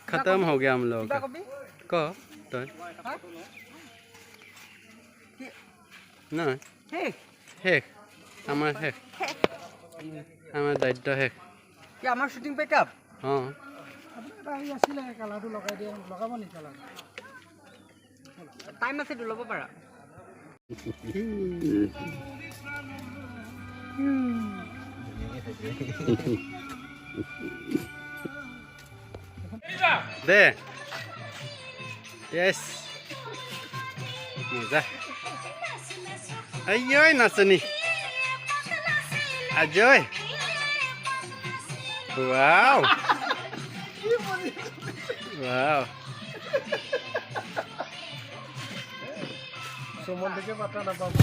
खत्म हो गया हम लोग का को तो ना हे हमार हे हमार दायित्व हे কি আমার শুটিং পিকআপ हां আহি আছিল কালাৰটো লগাই দিয়া লগাব নি কালাৰ টাইম আছে লব পাৰা दे यस मजा ayoy nasani ajoy wow wow Suman থেকে পাতা না বাবা